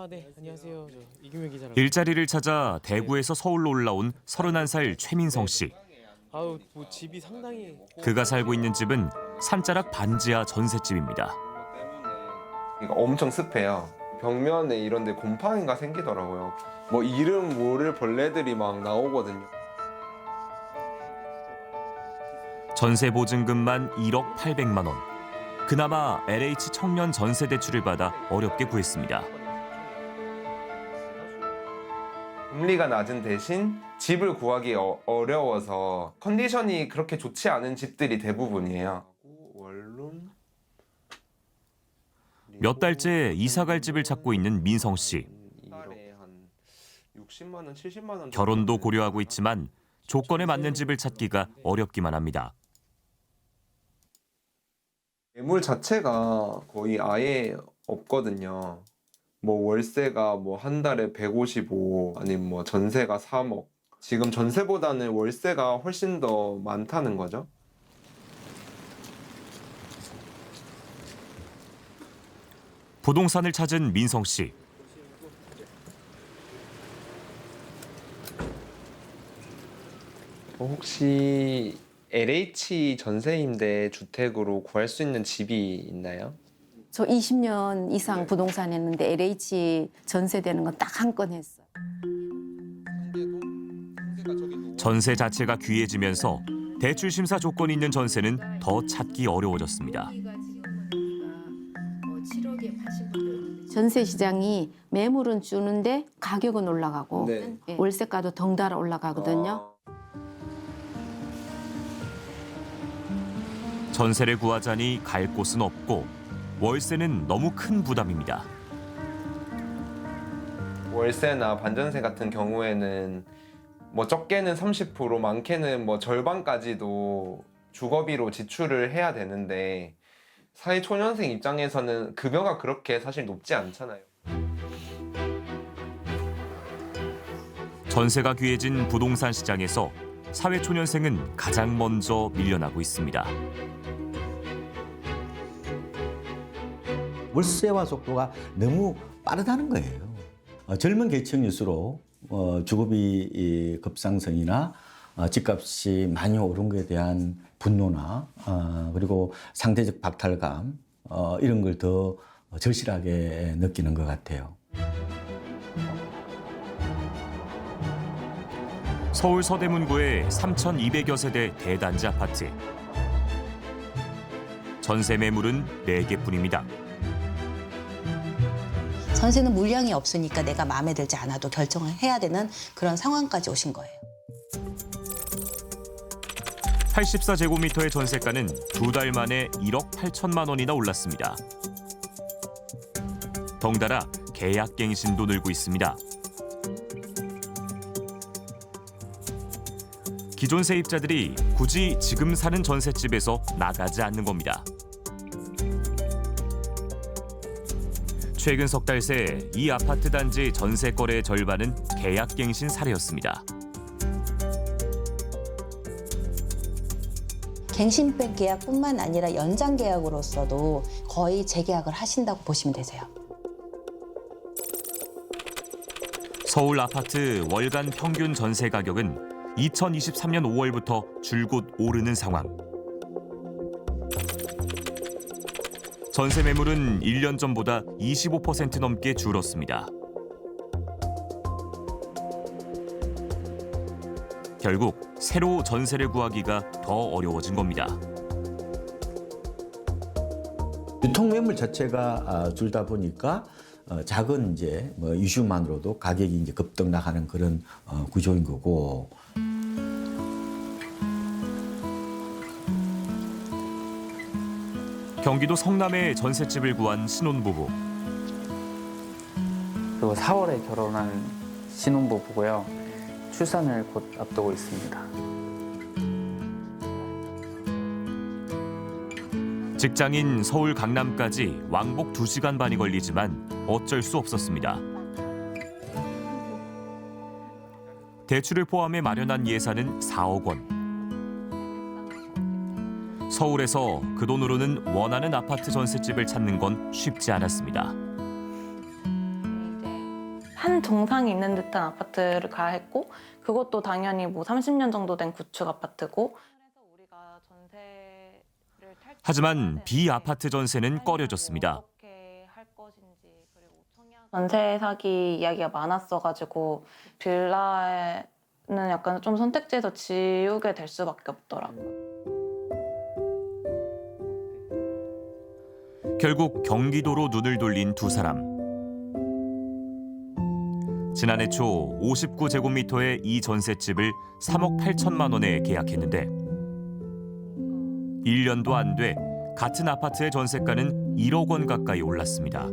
네, 안녕하세요. 저 이규명 기자라고. 일자리를 찾아 대구에서 서울로 올라온 31살 최민성 씨. 아우, 뭐 집이 상당히 그가 살고 있는 집은 산자락 반지하 전셋집입니다. 이거 엄청 습해요. 벽면에 이런 데 곰팡이가 생기더라고요. 뭐 이름 모를 벌레들이 막 나오거든요. 전세 보증금만 1억 800만 원. 그나마 LH 청년 전세 대출을 받아 어렵게 구했습니다. 금리가 낮은 대신 집을 구하기 어려워서 컨디션이 그렇게 좋지 않은 집들이 대부분이에요. 원룸? 몇 달째 이사 갈 집을 찾고 있는 민성 씨. 한 60만 원, 70만 원. 결혼도 고려하고 있지만 조건에 맞는 집을 찾기가 어렵기만 합니다. 매물 자체가 거의 아예 없거든요. 뭐 월세가 뭐 한 달에 155 아니면 뭐 전세가 3억. 지금 전세보다는 월세가 훨씬 더 많다는 거죠. 부동산을 찾은 민성 씨. 혹시 LH 전세임대 주택으로 구할 수 있는 집이 있나요? 저 20년 이상 부동산 했는데 LH 전세되는 건 딱 한 건 했어요. 전세 자체가 귀해지면서 대출 심사 조건이 있는 전세는 더 찾기 어려워졌습니다. 전세 시장이 매물은 주는데 가격은 올라가고 네. 월세가도 덩달아 올라가거든요. 전세를 구하자니 갈 곳은 없고 월세는 너무 큰 부담입니다. 월세나 반전세 같은 경우에는 뭐 적게는 30%, 많게는 뭐 절반까지도 주거비로 지출을 해야 되는데 사회초년생 입장에서는 급여가 그렇게 사실 높지 않잖아요. 전세가 귀해진 부동산 시장에서 사회초년생은 가장 먼저 밀려나고 있습니다. 월세화 속도가 너무 빠르다는 거예요. 젊은 계층일수록 주거비 급상승이나 집값이 많이 오른 것에 대한 분노나 그리고 상대적 박탈감 이런 걸 더 절실하게 느끼는 것 같아요. 서울 서대문구의 3,200여 세대 대단지 아파트. 전세 매물은 4개뿐입니다. 전세는 물량이 없으니까 내가 마음에 들지 않아도 결정을 해야 되는 그런 상황까지 오신 거예요. 84제곱미터의 전세가는 2달 만에 1억 8천만 원이나 올랐습니다. 덩달아 계약갱신도 늘고 있습니다. 기존 세입자들이 굳이 지금 사는 전셋집에서 나가지 않는 겁니다. 최근 석 달 새 이 아파트 단지 전세 거래의 절반은 계약갱신 사례였습니다. 갱신백 계약뿐만 아니라 연장 계약으로서도 거의 재계약을 하신다고 보시면 되세요. 서울 아파트 월간 평균 전세 가격은 2023년 5월부터 줄곧 오르는 상황. 전세 매물은 1년 전보다 25% 넘게 줄었습니다. 결국 새로 전세를 구하기가 더 어려워진 겁니다. 유통 매물 자체가 줄다 보니까 작은 이제 뭐 이슈만으로도 가격이 이제 급등락하는 그런 구조인 거고. 경기도 성남에 전셋집을 구한 신혼부부. 그리고 4월에 결혼한 신혼부부고요. 출산을 곧 앞두고 있습니다. 직장인 서울 강남까지 왕복 2시간 반이 걸리지만 어쩔 수 없었습니다. 대출을 포함해 마련한 예산은 4억 원. 서울에서 그 돈으로는 원하는 아파트 전셋집을 찾는 건 쉽지 않았습니다. 한 정상이 있는 듯한 아파트를 가야 했고 그것도 당연히 뭐 30년 정도 된 구축 아파트고. 하지만 비아파트 전세는 꺼려졌습니다. 전세 사기 이야기가 많았어가지고 빌라는 약간 좀 선택지에서 지우게 될 수밖에 없더라고요. 결국 경기도로 눈을 돌린 두 사람. 지난해 초 59제곱미터의 이 전셋집을 3억 8천만 원에 계약했는데 1년도 안 돼 같은 아파트의 전세가는 1억 원 가까이 올랐습니다.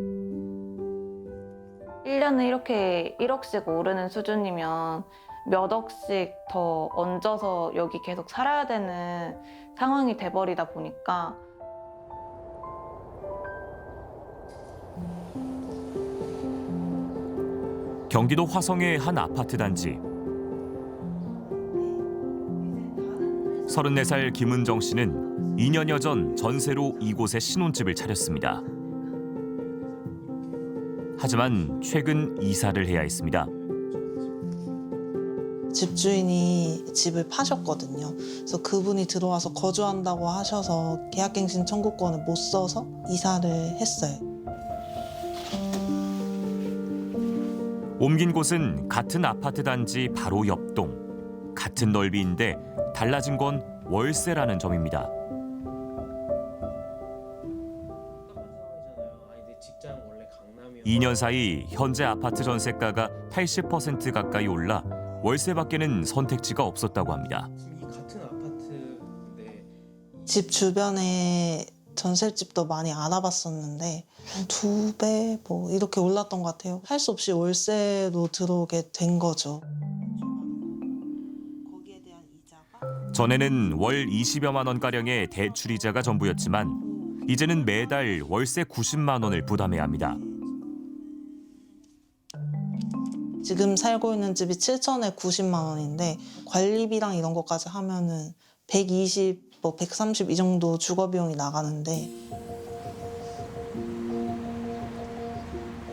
1년에 이렇게 1억씩 오르는 수준이면 몇 억씩 더 얹어서 여기 계속 살아야 되는 상황이 돼버리다 보니까 경기도 화성의 한 아파트 단지. 34살 김은정 씨는 2년여 전 전세로 이곳에 신혼집을 차렸습니다. 하지만 최근 이사를 해야 했습니다. 집주인이 집을 파셨거든요. 그래서 그분이 들어와서 거주한다고 하셔서 계약갱신 청구권을 못 써서 이사를 했어요. 옮긴 곳은 같은 아파트 단지 바로 옆 동. 같은 넓이인데 달라진 건 월세라는 점입니다. 아니, 직장 원래 강남이어서 2년 사이 현재 아파트 전세가가 80% 가까이 올라 월세밖에는 선택지가 없었다고 합니다. 이 같은 아파트인데 집 주변에 전셋집도 많이 알아봤었는데 2배 뭐 이렇게 올랐던 것 같아요. 할 수 없이 월세로 들어오게 된 거죠. 거기에 대한 이자가 전에는 월 20여만 원가량의 대출이자가 전부였지만 이제는 매달 월세 90만 원을 부담해야 합니다. 지금 살고 있는 집이 7천에 90만 원인데 관리비랑 이런 것까지 하면은 120, 뭐 130 이 정도 주거 비용이 나가는데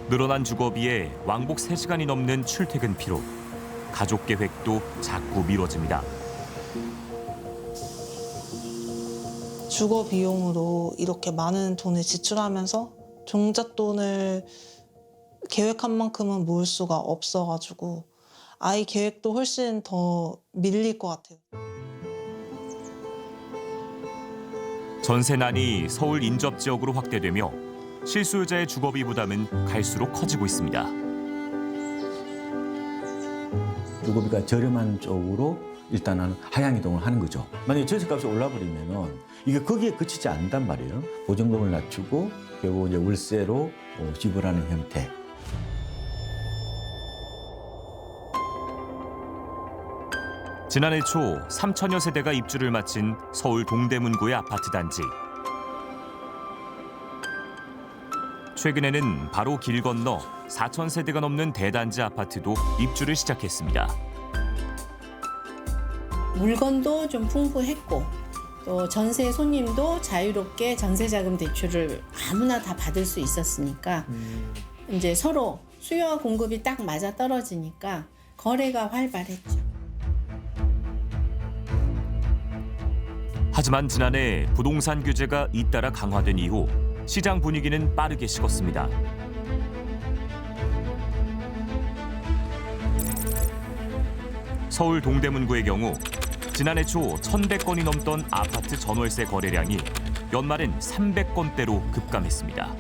늘어난 주거비에 왕복 3시간이 넘는 출퇴근 피로. 가족 계획도 자꾸 미뤄집니다. 주거 비용으로 이렇게 많은 돈을 지출하면서 종잣돈을 계획한 만큼은 모을 수가 없어가지고 아이 계획도 훨씬 더 밀릴 것 같아요. 전세난이 서울 인접 지역으로 확대되며 실수요자의 주거비 부담은 갈수록 커지고 있습니다. 주거비가 저렴한 쪽으로 일단은 하향 이동을 하는 거죠. 만약에 전세값이 올라버리면은 이게 거기에 그치지 않는단 말이에요. 보증금을 낮추고 결국 이제 월세로 지불하는 형태. 지난해 초 3천여 세대가 입주를 마친 서울 동대문구의 아파트 단지. 최근에는 바로 길 건너 4천 세대가 넘는 대단지 아파트도 입주를 시작했습니다. 물건도 좀 풍부했고 또 전세 손님도 자유롭게 전세자금 대출을 아무나 다 받을 수 있었으니까 이제 서로 수요와 공급이 딱 맞아 떨어지니까 거래가 활발했죠. 하지만 지난해 부동산 규제가 잇따라 강화된 이후 시장 분위기는 빠르게 식었습니다. 서울 동대문구의 경우 지난해 초 1,100건이 넘던 아파트 전월세 거래량이 연말엔 300건대로 급감했습니다.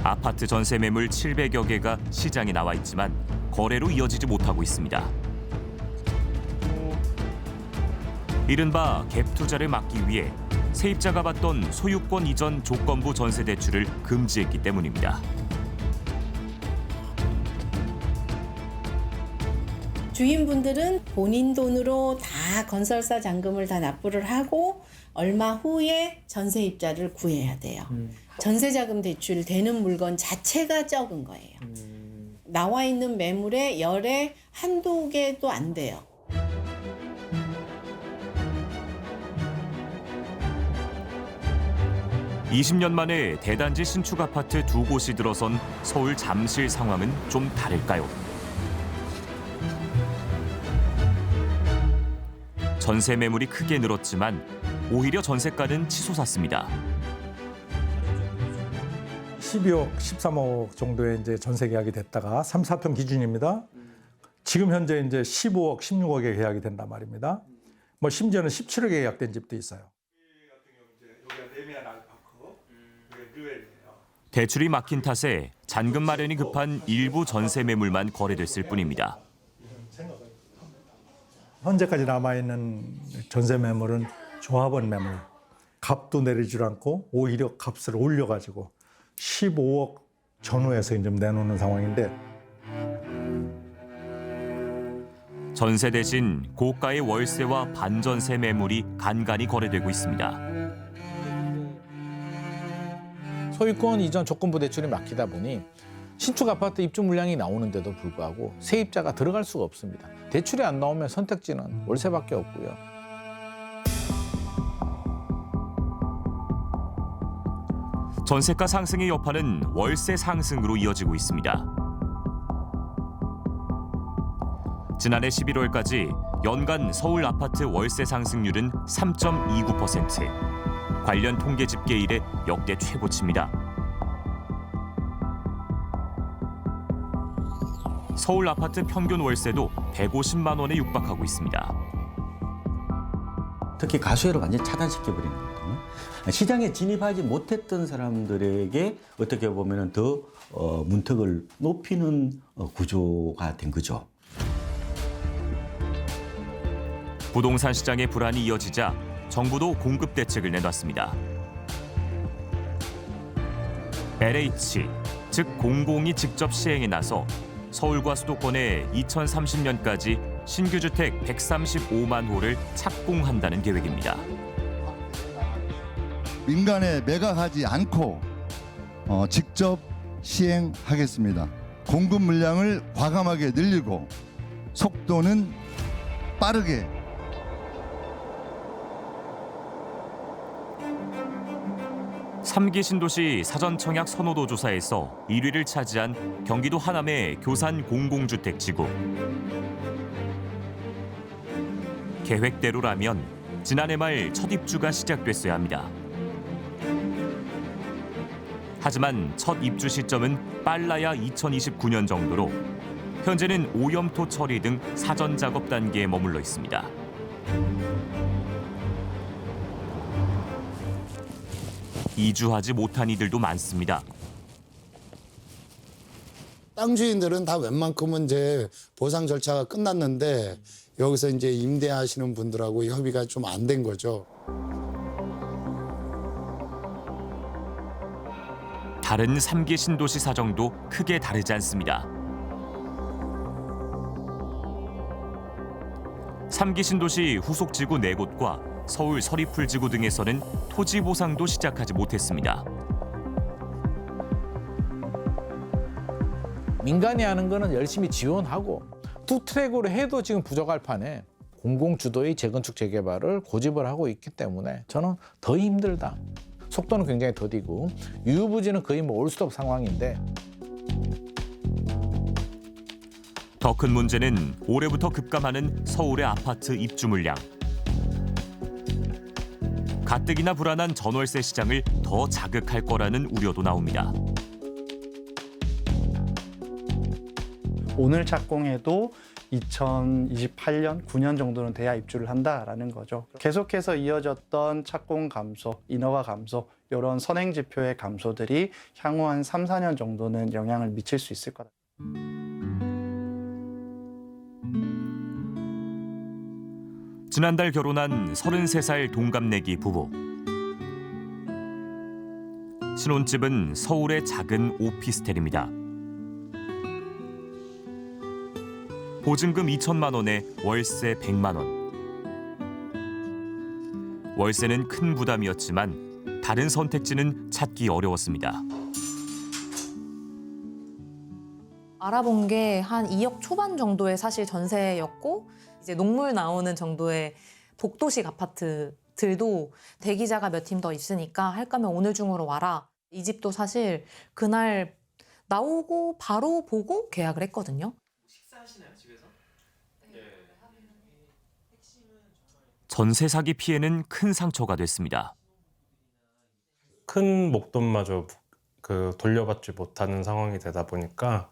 아파트 전세 매물 700여 개가 시장에 나와 있지만 거래로 이어지지 못하고 있습니다. 이른바 갭 투자를 막기 위해 세입자가 받던 소유권 이전 조건부 전세 대출을 금지했기 때문입니다. 주인분들은 본인 돈으로 다 건설사 잔금을 다 납부를 하고 얼마 후에 전세입자를 구해야 돼요. 전세자금 대출 되는 물건 자체가 적은 거예요. 나와 있는 매물의 열의 한두 개도 안 돼요. 20년 만에 대단지 신축 아파트 2곳이 들어선 서울 잠실 상황은 좀 다를까요? 전세 매물이 크게 늘었지만 오히려 전세가는 치솟았습니다. 12억, 13억 정도의 이제 전세 계약이 됐다가 3, 4평 기준입니다. 지금 현재 이제 15억, 16억에 계약이 된단 말입니다. 뭐 심지어는 17억에 계약된 집도 있어요. 대출이 막힌 탓에 잔금 마련이 급한 일부 전세 매물만 거래됐을 뿐입니다. 현재까지 남아있는 전세 매물은 조합원 매물. 값도 내리지 않고 오히려 값을 올려가지고 15억 전후에서 이제 내놓는 상황인데, 전세 대신 고가의 월세와 반전세 매물이 간간히 거래되고 있습니다. 소유권 이전 조건부 대출이 막히다 보니 신축 아파트 입주 물량이 나오는데도 불구하고 세입자가 들어갈 수가 없습니다. 대출이 안 나오면 선택지는 월세밖에 없고요. 전세가 상승의 여파는 월세 상승으로 이어지고 있습니다. 지난해 11월까지 연간 서울 아파트 월세 상승률은 3.29%. 관련 통계 집계 이래 역대 최고치입니다. 서울 아파트 평균 월세도 150만 원에 육박하고 있습니다. 특히 가수혜를 완전히 차단시켜버리는 거거든요. 시장에 진입하지 못했던 사람들에게 어떻게 보면 더 문턱을 높이는 구조가 된 거죠. 부동산 시장의 불안이 이어지자 정부도 공급 대책을 내놨습니다. LH, 즉 공공이 직접 시행에 나서 서울과 수도권에 2030년까지 신규 주택 135만 호를 착공한다는 계획입니다. 민간에 매각하지 않고 직접 시행하겠습니다. 공급 물량을 과감하게 늘리고 속도는 빠르게. 삼기 신도시 사전 청약 선호도 조사에서 1위를 차지한 경기도 하남의 교산 공공주택지구. 계획대로라면 지난해 말 첫 입주가 시작됐어야 합니다. 하지만 첫 입주 시점은 빨라야 2029년 정도로 현재는 오염토 처리 등 사전 작업 단계에 머물러 있습니다. 이주하지 못한 이들도 많습니다. 땅 주인들은 다 웬만큼은 이제 보상 절차가 끝났는데 여기서 이제 임대하시는 분들하고 협의가 좀 안 된 거죠. 다른 3기 신도시 사정도 크게 다르지 않습니다. 3기 신도시 후속 지구 4곳과 서울 서리풀 지구 등에서는 토지 보상도 시작하지 못했습니다. 민간이 하는 거는 열심히 지원하고 투 트랙으로 해도 지금 부족할 판에 공공 주도의 재건축 재개발을 고집을 하고 있기 때문에 저는 더 힘들다. 속도는 굉장히 더디고 유유부지는 거의 뭐 올스톱 상황인데, 더 큰 문제는 올해부터 급감하는 서울의 아파트 입주 물량. 가뜩이나 불안한 전월세 시장을 더 자극할 거라는 우려도 나옵니다. 오늘 착공해도 2028년, 9년 정도는 돼야 입주를 한다라는 거죠. 계속해서 이어졌던 착공 감소, 인허가 감소, 이런 선행 지표의 감소들이 향후 한 3, 4년 정도는 영향을 미칠 수 있을 거다. 지난달 결혼한 33살 동갑내기 부부. 신혼집은 서울의 작은 오피스텔입니다. 보증금 2천만 원에 월세 100만 원. 월세는 큰 부담이었지만 다른 선택지는 찾기 어려웠습니다. 알아본 게 한 2억 초반 정도의 사실 전세였고, 이제 녹물 나오는 정도의 복도식 아파트 집들도 대기자가 몇 팀 더 있으니까 할 거면 오늘 중으로 와라. 이 집도 사실 그날 나오고 바로 보고 계약을 했거든요. 식사하시나요 집에서? 전세 사기 피해는 큰 상처가 됐습니다. 큰 목돈마저 돌려받지 못하는 상황이 되다 보니까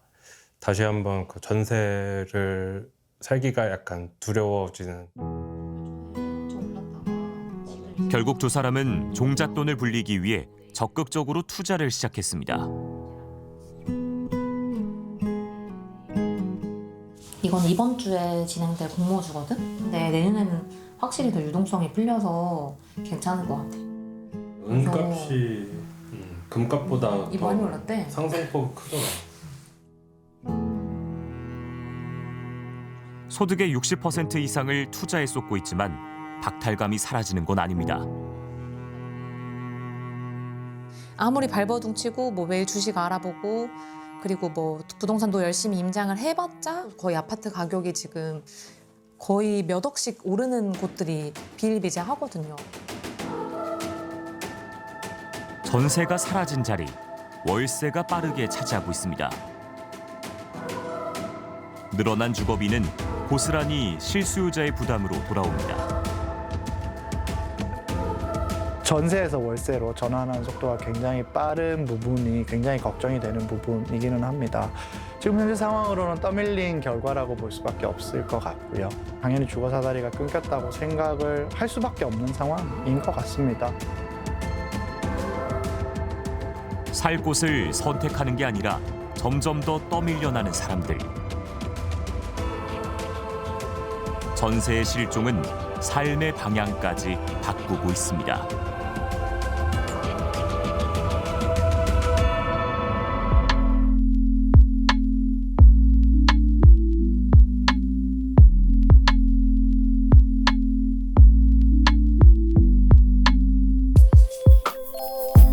다시 한번 그 전세를 살기가 약간 두려워지는. 결국 두 사람은 종잣돈을 불리기 위해 적극적으로 투자를 시작했습니다. 이건 이번 주에 진행될 공모주거든? 근데 내년에는 확실히 더 유동성이 풀려서 괜찮을 것 같아. 은값이 금값보다 많이 더 올랐대. 상승폭이 크더라. 소득의 60% 이상을 투자에 쏟고 있지만 박탈감이 사라지는 건 아닙니다. 아무리 발버둥치고 뭐 매일 주식 알아보고 그리고 뭐 부동산도 열심히 임장을 해봤자 거의 아파트 가격이 지금 거의 몇 억씩 오르는 곳들이 비일비재하거든요. 전세가 사라진 자리, 월세가 빠르게 차지하고 있습니다. 늘어난 주거비는 고스란히 실수요자의 부담으로 돌아옵니다. 전세에서 월세로 전환하는 속도가 굉장히 빠른 부분이 굉장히 걱정이 되는 부분이기는 합니다. 지금 현재 상황으로는 떠밀린 결과라고 볼 수밖에 없을 것 같고요. 당연히 주거 사다리가 끊겼다고 생각을 할 수밖에 없는 상황인 것 같습니다. 살 곳을 선택하는 게 아니라 점점 더 떠밀려나는 사람들. 전세의 실종은 삶의 방향까지 바꾸고 있습니다.